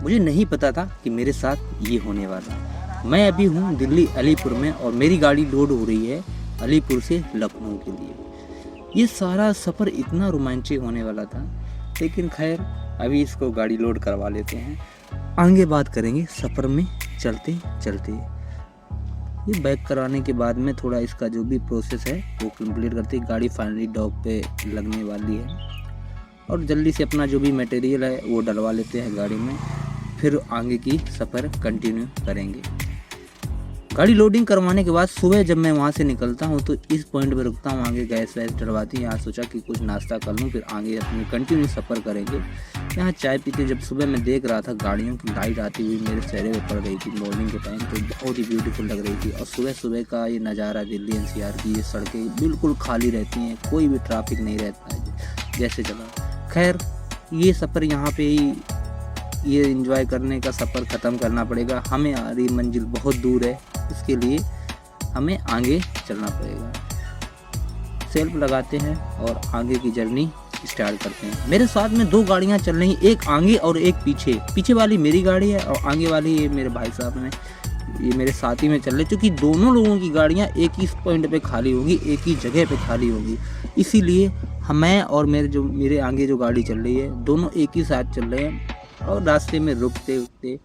मुझे नहीं पता था कि मेरे साथ ये होने वाला है। मैं अभी हूँ दिल्ली अलीपुर में और मेरी गाड़ी लोड हो रही है अलीपुर से लखनऊ के लिए। ये सारा सफ़र इतना रोमांचक होने वाला था, लेकिन खैर अभी इसको गाड़ी लोड करवा लेते हैं, आगे बात करेंगे सफ़र में चलते चलते। ये बैक कराने के बाद में थोड़ा इसका जो भी प्रोसेस है वो कंप्लीट करते, गाड़ी फाइनली डॉक पे लगने वाली है और जल्दी से अपना जो भी मटेरियल है वो डलवा लेते हैं गाड़ी में, फिर आगे की सफ़र कंटिन्यू करेंगे। गाड़ी लोडिंग करवाने के बाद सुबह जब मैं वहाँ से निकलता हूँ तो इस पॉइंट पे रुकता हूँ, आगे गैस वैस डलवाती हूँ। यहाँ सोचा कि कुछ नाश्ता कर लूँ, फिर आगे अपनी कंटिन्यू सफ़र करेंगे। यहाँ चाय पीते जब सुबह मैं देख रहा था गाड़ियों की लाइट आती हुई मेरे चेहरे पे पड़ रही थी मॉर्निंग के टाइम, तो बहुत ही ब्यूटीफुल लग रही थी। और सुबह सुबह का ये नज़ारा दिल्ली एनसीआर की, ये सड़कें बिल्कुल खाली रहती हैं, कोई भी ट्रैफिक नहीं रहता है जैसे चला। खैर ये सफ़र यहाँ पे ही ये एंजॉय करने का सफ़र ख़त्म करना पड़ेगा। हमें आ रही मंजिल बहुत दूर है, इसके लिए हमें आगे चलना पड़ेगा। सेल्फ लगाते हैं और आगे की जर्नी स्टार्ट करते हैं। मेरे साथ में दो गाड़ियाँ चल रही, एक आगे और एक पीछे। पीछे वाली मेरी गाड़ी है और आगे वाली ये मेरे भाई साहब में, ये मेरे साथी में चल रहे, क्योंकि दोनों लोगों की गाड़ियाँ एक ही पॉइंट पे खाली होगी, एक ही जगह पे खाली होगी। इसीलिए मैं और मेरे आगे जो गाड़ी चल रही है दोनों एक ही साथ चल रहे हैं और रास्ते में रुकते उकते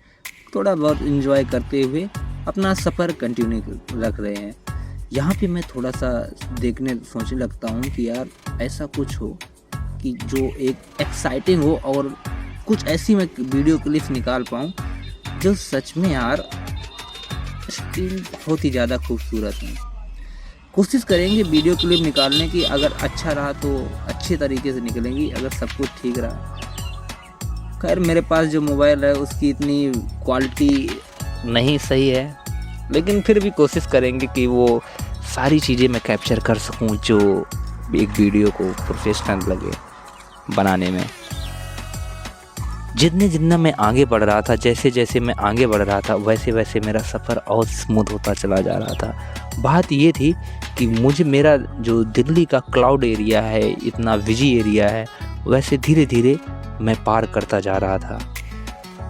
थोड़ा बहुत एंजॉय करते हुए अपना सफ़र कंटिन्यू रख रहे हैं। यहाँ पे मैं थोड़ा सा देखने सोचने लगता हूँ कि यार ऐसा कुछ हो कि जो एक एक्साइटिंग हो और कुछ ऐसी मैं वीडियो क्लिप्स निकाल पाऊँ जो सच में यार स्टिल बहुत ही ज़्यादा खूबसूरत है। कोशिश करेंगे वीडियो क्लिप निकालने की, अगर अच्छा रहा तो अच्छे तरीके से निकलेंगी, अगर सब कुछ ठीक रहा। खैर मेरे पास जो मोबाइल है उसकी इतनी क्वालिटी नहीं सही है, लेकिन फिर भी कोशिश करेंगे कि वो सारी चीज़ें मैं कैप्चर कर सकूं जो एक वीडियो को प्रोफेशनल लगे बनाने में। जितना मैं आगे बढ़ रहा था, जैसे जैसे मैं आगे बढ़ रहा था वैसे वैसे मेरा सफ़र और स्मूथ होता चला जा रहा था। बात ये थी कि मुझे मेरा जो दिल्ली का क्लाउड एरिया है, इतना बिजी एरिया है, वैसे धीरे धीरे मैं पार करता जा रहा था।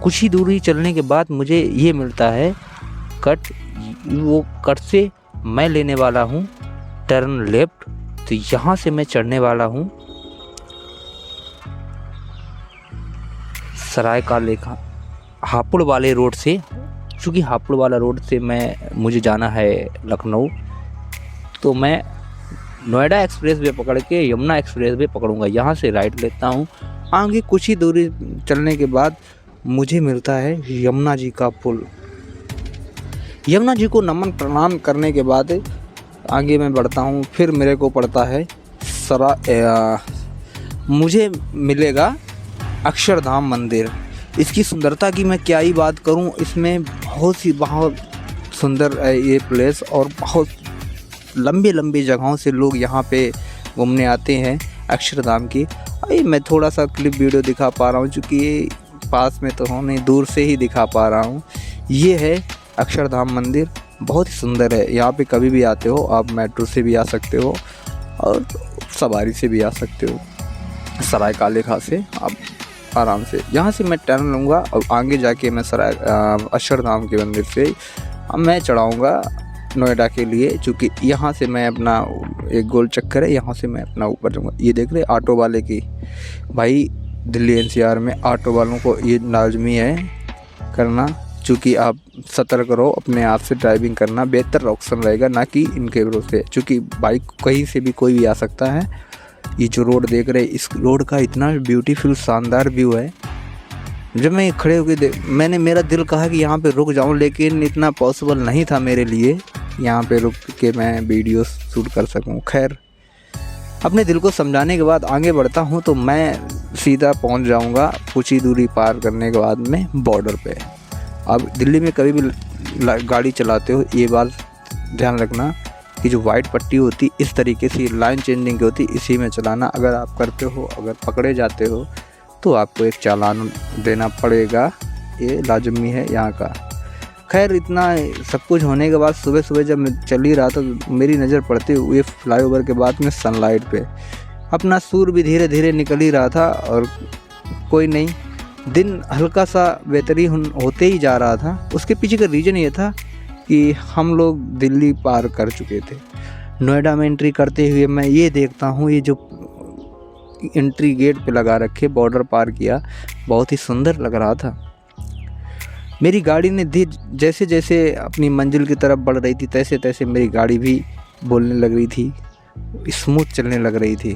कुछ ही दूरी चलने के बाद मुझे ये मिलता है कट, वो कट से मैं लेने वाला हूँ टर्न लेफ्ट, तो यहाँ से मैं चढ़ने वाला हूँ सराय का लेखा हापुड़ वाले रोड से। चूँकि हापुड़ वाला रोड से मुझे जाना है लखनऊ, तो मैं नोएडा एक्सप्रेस वे पकड़ के यमुना एक्सप्रेस वे पकड़ूंगा। यहाँ से राइट लेता हूँ। आगे कुछ ही दूरी चलने के बाद मुझे मिलता है यमुना जी का पुल। यमुना जी को नमन प्रणाम करने के बाद आगे मैं बढ़ता हूँ। फिर मेरे को पड़ता है मुझे मिलेगा अक्षरधाम मंदिर। इसकी सुंदरता की मैं क्या ही बात करूं, इसमें बहुत सुंदर है ये प्लेस और बहुत लंबे जगहों से लोग यहाँ पे घूमने आते हैं अक्षरधाम की। मैं थोड़ा सा क्लिप वीडियो दिखा पा रहा हूँ, चूँकि ये पास में तो हो नहीं, दूर से ही दिखा पा रहा हूँ। ये है अक्षरधाम मंदिर, बहुत ही सुंदर है। यहाँ पे कभी भी आते हो आप मेट्रो से भी आ सकते हो और सवारी से भी आ सकते हो। सराय काले खां से आप आराम से यहाँ से मैं टर्न लूँगा और आगे जाके मैं अक्षरधाम के मंदिर से मैं चढ़ाऊँगा नोएडा के लिए, क्योंकि यहाँ से मैं अपना एक गोल चक्कर है, यहाँ से मैं अपना ऊपर जाऊँगा। ये देख रहे ऑटो वाले की, भाई दिल्ली एनसीआर में ऑटो वालों को ये लाजमी है करना, चूँकि आप सतर्क रहो, अपने आप से ड्राइविंग करना बेहतर ऑप्शन रहेगा, ना कि इनके भरोसे, क्योंकि बाइक कहीं से भी कोई भी आ सकता है। ये जो रोड देख रहे हैं, इस रोड का इतना ब्यूटीफुल शानदार व्यू है। जब मैं खड़े होकर मैंने मेरा दिल कहा कि यहाँ पे रुक जाऊँ, लेकिन इतना पॉसिबल नहीं था मेरे लिए यहाँ पे रुक के मैं वीडियो शूट कर सकूँ। खैर अपने दिल को समझाने के बाद आगे बढ़ता हूँ तो मैं सीधा पहुँच जाऊँगा कुछ ही दूरी पार करने के बाद में बॉर्डर पे। अब दिल्ली में कभी भी गाड़ी चलाते हो ये बात ध्यान रखना कि जो वाइट पट्टी होती इस तरीके से लाइन चेंजिंग की होती, इसी में चलाना। अगर आप करते हो, अगर पकड़े जाते हो तो आपको एक चालान देना पड़ेगा, ये लाजमी है यहाँ का। खैर इतना सब कुछ होने के बाद सुबह सुबह जब मैं चल ही रहा था तो मेरी नज़र पड़ते हुए फ्लाईओवर के बाद में सनलाइट पे अपना सूर भी धीरे धीरे निकल ही रहा था। और कोई नहीं, दिन हल्का सा बेहतरीन होते ही जा रहा था। उसके पीछे का रीज़न ये था कि हम लोग दिल्ली पार कर चुके थे। नोएडा में एंट्री करते हुए मैं ये देखता हूँ, ये जो एंट्री गेट पे लगा रखे, बॉर्डर पार किया, बहुत ही सुंदर लग रहा था। मेरी गाड़ी ने जैसे जैसे अपनी मंजिल की तरफ बढ़ रही थी, तैसे तैसे मेरी गाड़ी भी बोलने लग रही थी, स्मूथ चलने लग रही थी।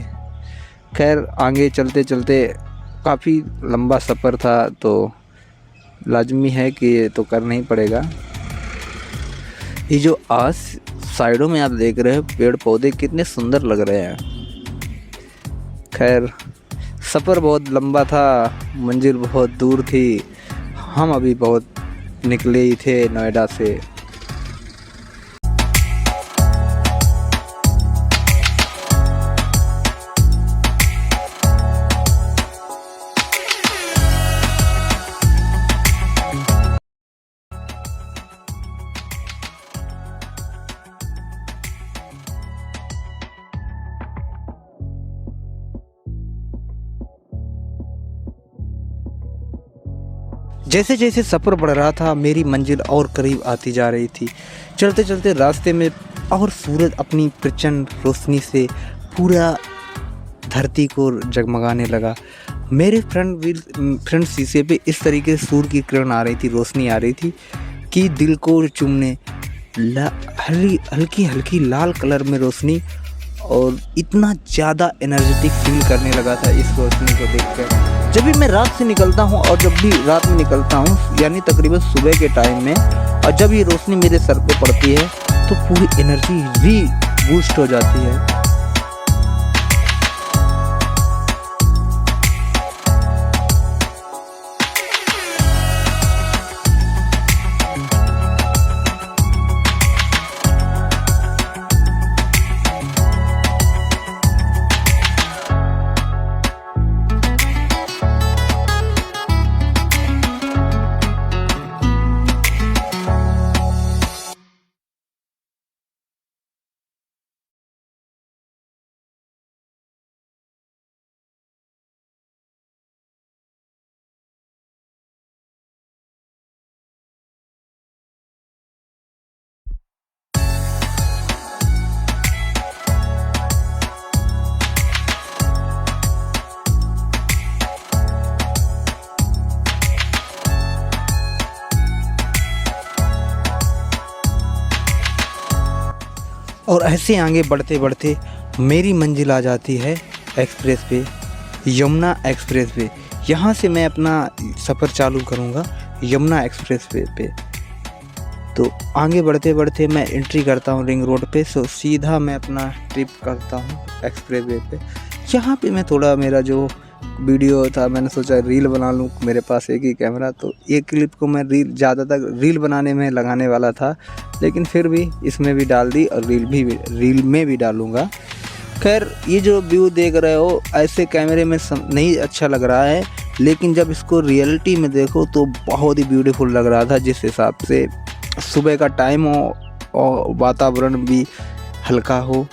खैर आगे चलते चलते काफ़ी लंबा सफ़र था, तो लाजमी है कि ये तो करना ही पड़ेगा। ये जो आज साइडों में आप देख रहे हो पेड़ पौधे कितने सुंदर लग रहे हैं। खैर सफ़र बहुत लंबा था, मंजिल बहुत दूर थी, हम अभी बहुत निकले ही थे नोएडा से। जैसे जैसे सफ़र बढ़ रहा था मेरी मंजिल और करीब आती जा रही थी। चलते चलते रास्ते में और सूरज अपनी प्रचंड रोशनी से पूरा धरती को जगमगाने लगा। मेरे फ्रंट शीशे पे इस तरीके से सूर्य की किरण आ रही थी, रोशनी आ रही थी कि दिल को चूमने हल्की हल्की लाल कलर में रोशनी, और इतना ज़्यादा एनर्जेटिक फील करने लगा था इस रोशनी को देखकर। जब भी मैं रात से निकलता हूँ और जब भी रात में निकलता हूँ, यानी तकरीबन सुबह के टाइम में, और जब ये रोशनी मेरे सर पे पड़ती है तो पूरी एनर्जी री बूस्ट हो जाती है। और ऐसे आगे बढ़ते बढ़ते मेरी मंजिल आ जाती है एक्सप्रेस पे, यमुना एक्सप्रेस पे। यहाँ से मैं अपना सफ़र चालू करूँगा यमुना एक्सप्रेस पे। तो आगे बढ़ते बढ़ते मैं एंट्री करता हूँ रिंग रोड पे, सो सीधा मैं अपना ट्रिप करता हूँ एक्सप्रेस वे पे। यहाँ पे मैं थोड़ा मेरा जो वीडियो था, मैंने सोचा रील बना लूँ, मेरे पास एक ही कैमरा, तो एक क्लिप को मैं ज़्यादातर रील बनाने में लगाने वाला था, लेकिन फिर भी इसमें भी डाल दी और रील में भी डालूँगा। खैर ये जो व्यू देख रहे हो ऐसे कैमरे में नहीं अच्छा लग रहा है, लेकिन जब इसको रियलिटी में देखो तो बहुत ही ब्यूटीफुल लग रहा था। जिस हिसाब से सुबह का टाइम हो और वातावरण भी हल्का हो,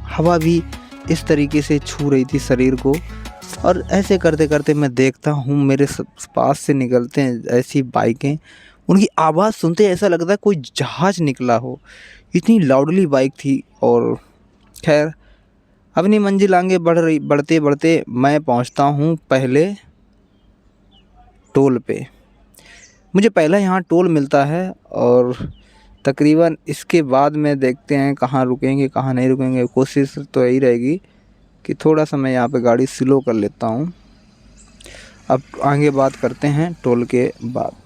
हवा भी इस तरीके से छू रही थी शरीर को, और ऐसे करते करते मैं देखता हूँ मेरे पास से निकलते हैं ऐसी बाइकें, उनकी आवाज़ सुनते ऐसा लगता है कोई जहाज़ निकला हो, इतनी लाउडली बाइक थी। और खैर अपनी मंजिल आगे बढ़ते बढ़ते मैं पहुँचता हूँ पहले टोल पे। मुझे पहला यहाँ टोल मिलता है, और तकरीबन इसके बाद में देखते हैं कहाँ रुकेंगे कहाँ नहीं रुकेंगे। कोशिश तो यही रहेगी कि थोड़ा सा मैं यहाँ पे गाड़ी स्लो कर लेता हूँ। अब आगे बात करते हैं टोल के बाद।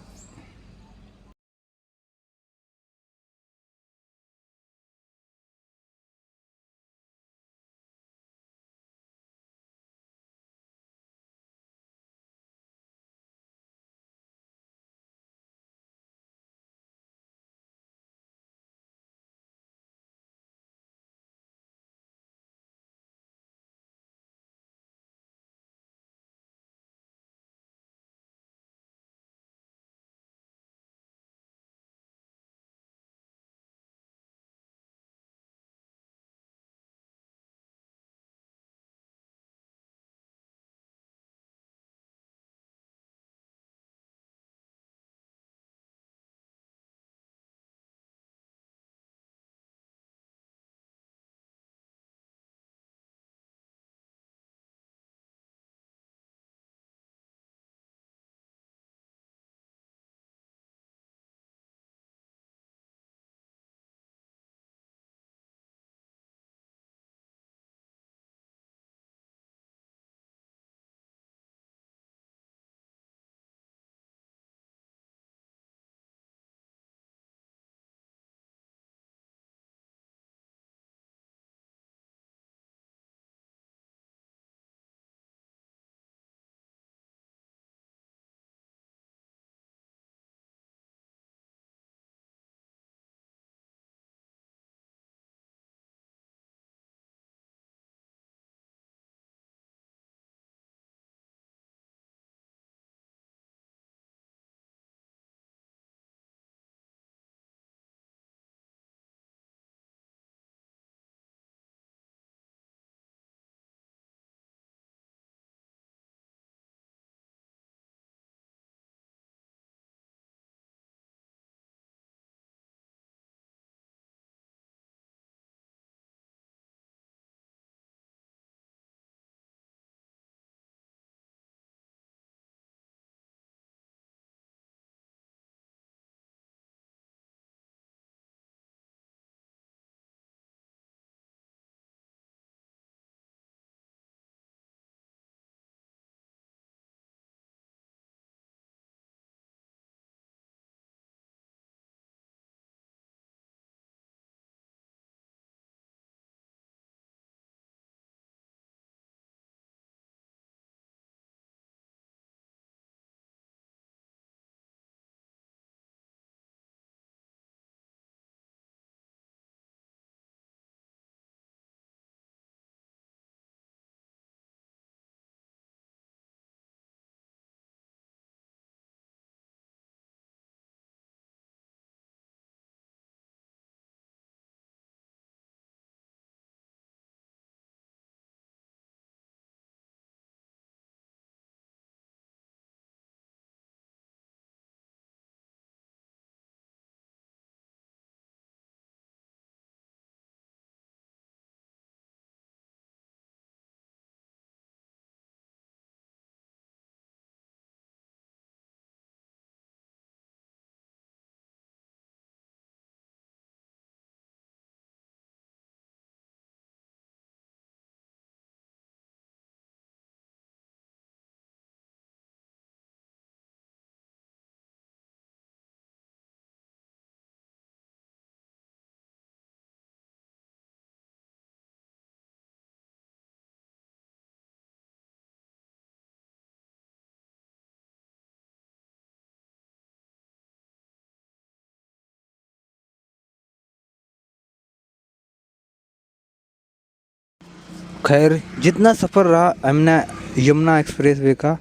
खैर जितना सफ़र रहा यमुना एक्सप्रेस वे का,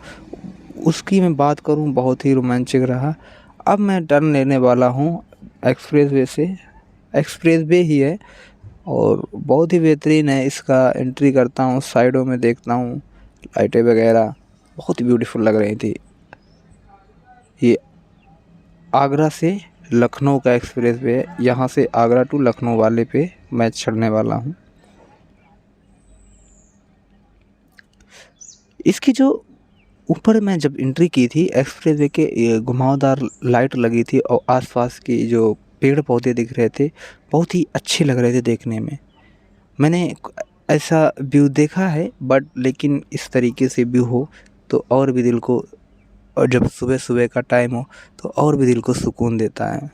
उसकी मैं बात करूं, बहुत ही रोमांचक रहा। अब मैं टर्न लेने वाला हूं एक्सप्रेस वे से। एक्सप्रेस वे ही है और बहुत ही बेहतरीन है। इसका एंट्री करता हूँ, साइडों में देखता हूँ, लाइटें वगैरह बहुत ही ब्यूटीफुल लग रही थी। ये आगरा से लखनऊ का एक्सप्रेस वे है। यहाँ से आगरा टू लखनऊ वाले पे मैं चढ़ने वाला हूँ। इसकी जो ऊपर मैं जब एंट्री की थी एक्सप्रेस वे के, ये घुमावदार लाइट लगी थी और आसपास के जो पेड़ पौधे दिख रहे थे बहुत ही अच्छे लग रहे थे देखने में। मैंने ऐसा व्यू देखा है बट लेकिन इस तरीके से व्यू हो तो और भी दिल को, और जब सुबह सुबह का टाइम हो तो और भी दिल को सुकून देता है।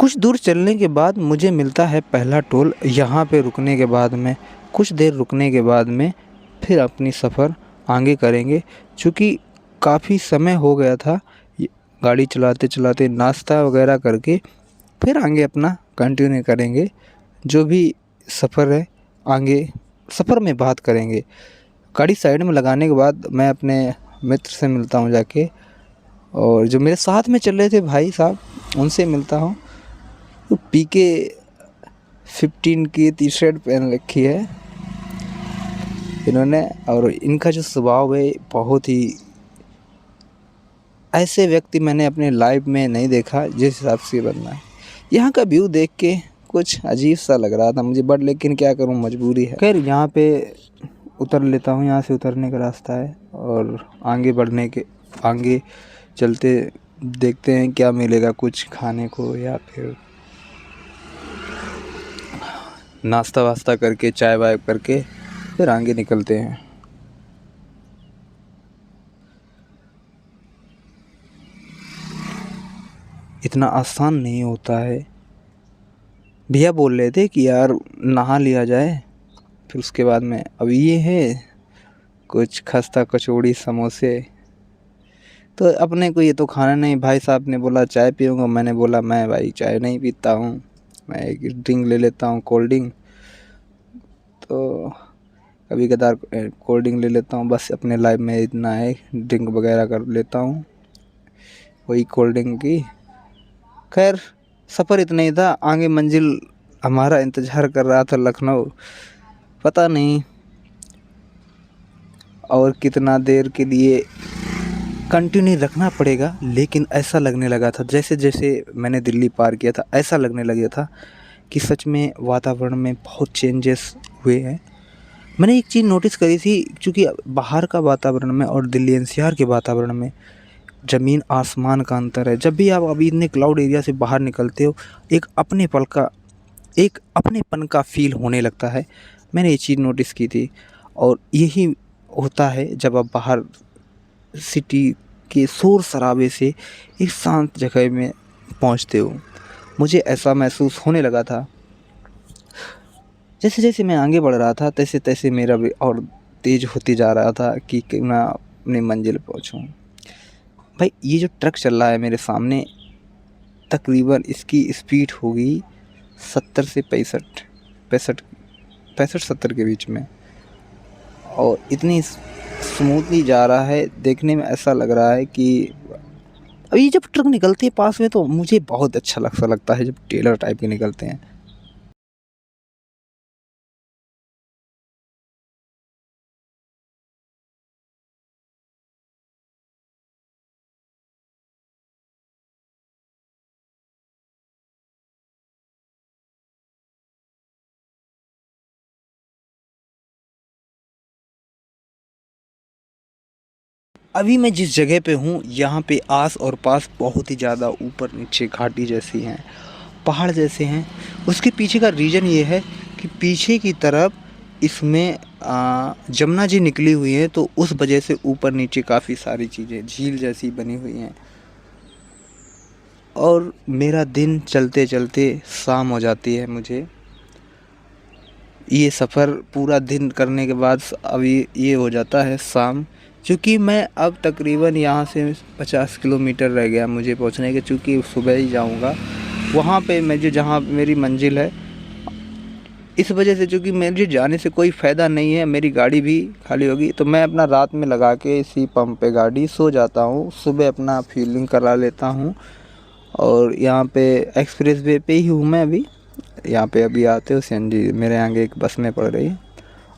कुछ दूर चलने के बाद मुझे मिलता है पहला टोल। यहाँ पे रुकने के बाद में कुछ देर रुकने के बाद में फिर अपनी सफ़र आगे करेंगे। चूँकि काफ़ी समय हो गया था गाड़ी चलाते चलाते, नाश्ता वगैरह करके फिर आगे अपना कंटिन्यू करेंगे। जो भी सफ़र है आगे सफ़र में बात करेंगे। गाड़ी साइड में लगाने के बाद मैं अपने मित्र से मिलता हूँ जाके, और जो मेरे साथ में चल रहे थे भाई साहब उनसे मिलता हूँ। तो पीके 15 की टी शर्ट पहन रखी है इन्होंने, और इनका जो स्वभाव है बहुत ही, ऐसे व्यक्ति मैंने अपने लाइफ में नहीं देखा जिस हिसाब से बनना है। यहाँ का व्यू देख के कुछ अजीब सा लग रहा था मुझे, बट लेकिन क्या करूँ, मजबूरी है। खैर यहाँ पे उतर लेता हूँ, यहाँ से उतरने का रास्ता है, और आगे चलते देखते हैं क्या मिलेगा कुछ खाने को, या फिर नाश्ता वास्ता करके चाय वाय करके फिर आगे निकलते हैं। इतना आसान नहीं होता है। भैया बोल रहे थे कि यार नहा लिया जाए, फिर उसके बाद में अब ये है कुछ खस्ता कचौड़ी समोसे, तो अपने को ये तो खाना नहीं। भाई साहब ने बोला चाय पीऊँगा, मैंने बोला मैं भाई चाय नहीं पीता हूँ, मैं एक ड्रिंक ले लेता हूँ, कोल्ड ड्रिंक। तो कभी कदार कोल्ड ड्रिंक ले लेता हूँ, बस अपने लाइफ में इतना है, ड्रिंक वगैरह कर लेता हूँ वही कोल्ड ड्रिंक की। खैर सफ़र इतना ही था, आगे मंजिल हमारा इंतज़ार कर रहा था लखनऊ। पता नहीं और कितना देर के लिए कंटिन्यू रखना पड़ेगा, लेकिन ऐसा लगने लगा था जैसे जैसे मैंने दिल्ली पार किया था ऐसा लगने लगा था कि सच में वातावरण में बहुत चेंजेस हुए हैं। मैंने एक चीज़ नोटिस करी थी, क्योंकि बाहर का वातावरण में और दिल्ली एनसीआर के वातावरण में ज़मीन आसमान का अंतर है। जब भी आप अभी इतने क्लाउड एरिया से बाहर निकलते हो, एक अपनेपन का फील होने लगता है। मैंने ये चीज़ नोटिस की थी, और यही होता है जब आप बाहर सिटी के शोर शराबे से एक शांत जगह में पहुंचते हो। मुझे ऐसा महसूस होने लगा था। जैसे जैसे मैं आगे बढ़ रहा था तैसे तैसे मेरा भी और तेज़ होते जा रहा था कि मैं अपनी मंजिल पहुंचूं। भाई ये जो ट्रक चल रहा है मेरे सामने, तकरीबन इसकी स्पीड होगी 70 से 65-70 के बीच में, और इतनी स्मूथली जा रहा है, देखने में ऐसा लग रहा है कि अभी जब ट्रक निकलते हैं पास में तो मुझे बहुत अच्छा लगता है जब टेलर टाइप के निकलते हैं। अभी मैं जिस जगह पे हूँ यहाँ पे आस और पास बहुत ही ज़्यादा ऊपर नीचे घाटी जैसी हैं, पहाड़ जैसे हैं। उसके पीछे का रीज़न ये है कि पीछे की तरफ इसमें जमुना जी निकली हुई है, तो उस वजह से ऊपर नीचे काफ़ी सारी चीज़ें झील जैसी बनी हुई हैं। और मेरा दिन चलते चलते शाम हो जाती है। मुझे ये सफ़र पूरा दिन करने के बाद अभी ये हो जाता है शाम, क्योंकि मैं अब तकरीबन यहाँ से 50 किलोमीटर रह गया मुझे पहुँचने के, चूँकि सुबह ही जाऊँगा वहाँ पे मुझे जहाँ मेरी मंजिल है। इस वजह से चूँकि मुझे जाने से कोई फ़ायदा नहीं है, मेरी गाड़ी भी खाली होगी, तो मैं अपना रात में लगा के इसी पंप पे गाड़ी सो जाता हूँ, सुबह अपना फीलिंग करा लेता हूँ। और यहाँ पे एक्सप्रेस वे पे ही हूँ मैं अभी। यहाँ पे अभी आते हो सीएनजी मेरे आगे एक बस में पड़ रही है,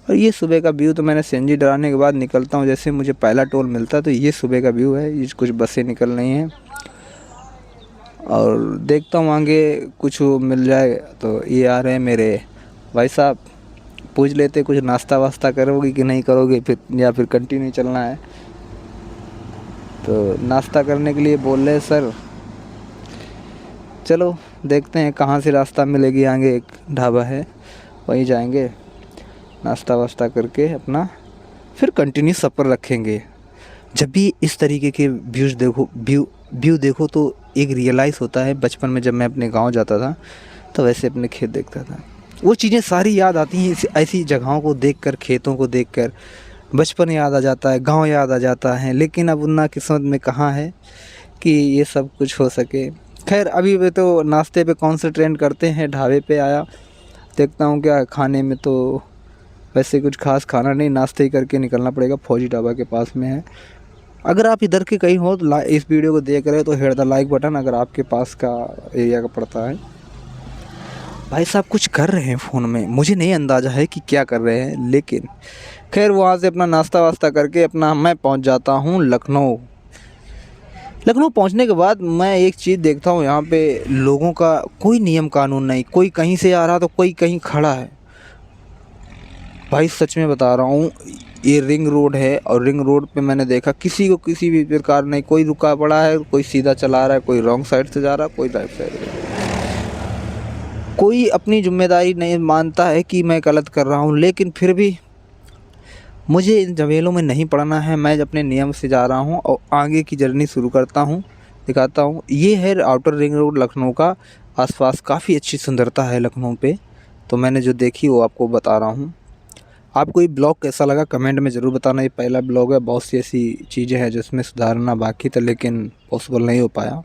और ये सुबह का व्यू। तो मैंने सीएनजी डराने के बाद निकलता हूँ, जैसे मुझे पहला टोल मिलता है तो ये सुबह का व्यू है। ये कुछ बसें निकल रही हैं, और देखता हूँ आगे कुछ मिल जाए। तो ये आ रहे हैं मेरे भाई साहब, पूछ लेते कुछ नाश्ता वास्ता करोगे कि नहीं करोगे, फिर या फिर कंटिन्यू चलना है। तो नाश्ता करने के लिए बोल रहे सर, चलो देखते हैं कहाँ से रास्ता मिलेगी। आगे एक ढाबा है वहीं जाएंगे, नाश्ता वास्ता करके अपना फिर कंटिन्यू सफ़र रखेंगे। जब भी इस तरीके के व्यू देखो तो एक रियलाइज़ होता है, बचपन में जब मैं अपने गांव जाता था तो वैसे अपने खेत देखता था, वो चीज़ें सारी याद आती हैं। ऐसी जगहों को देखकर, खेतों को देखकर बचपन याद आ जाता है, गांव याद आ जाता है। लेकिन अब उतना किस्मत में कहाँ है कि ये सब कुछ हो सके। खैर अभी भी तो नाश्ते पे कॉन्सेंट्रेट करते हैं, ढाबे पे आया, देखता हूँ क्या खाने में। तो वैसे कुछ खास खाना नहीं, नाश्ते ही करके निकलना पड़ेगा, फौजी ढाबा के पास में है। अगर आप इधर के कहीं हो तो इस वीडियो को देख रहे हो तो हिट द लाइक बटन, अगर आपके पास का एरिया का पड़ता है। भाई साहब कुछ कर रहे हैं फ़ोन में, मुझे नहीं अंदाज़ा है कि क्या कर रहे हैं, लेकिन खैर वहाँ से अपना नाश्ता वास्ता करके अपना मैं पहुँच जाता हूँ लखनऊ। लखनऊ पहुँचने के बाद मैं एक चीज़ देखता हूँ, यहाँ पे लोगों का कोई नियम कानून नहीं, कोई कहीं से आ रहा तो कोई कहीं खड़ा है। भाई सच में बता रहा हूँ, ये रिंग रोड है और रिंग रोड पे मैंने देखा किसी को किसी भी प्रकार नहीं, कोई रुका पड़ा है, कोई सीधा चला रहा है, कोई रॉन्ग साइड से जा रहा है, कोई राइट साइड से। कोई अपनी जिम्मेदारी नहीं मानता है कि मैं गलत कर रहा हूँ, लेकिन फिर भी मुझे इन झमेलों में नहीं पड़ना है। मैं अपने नियम से जा रहा हूँ और आगे की जर्नी शुरू करता हूँ, दिखाता हूँ। ये है आउटर रिंग रोड लखनऊ का। आसपास काफ़ी अच्छी सुंदरता है लखनऊ पे, तो मैंने जो देखी वो आपको बता रहा हूँ। आपको ये ब्लॉग कैसा लगा कमेंट में ज़रूर बताना। ये पहला ब्लॉग है, बहुत सी ऐसी चीज़ें हैं जिसमें सुधारना बाकी था लेकिन पॉसिबल नहीं हो पाया।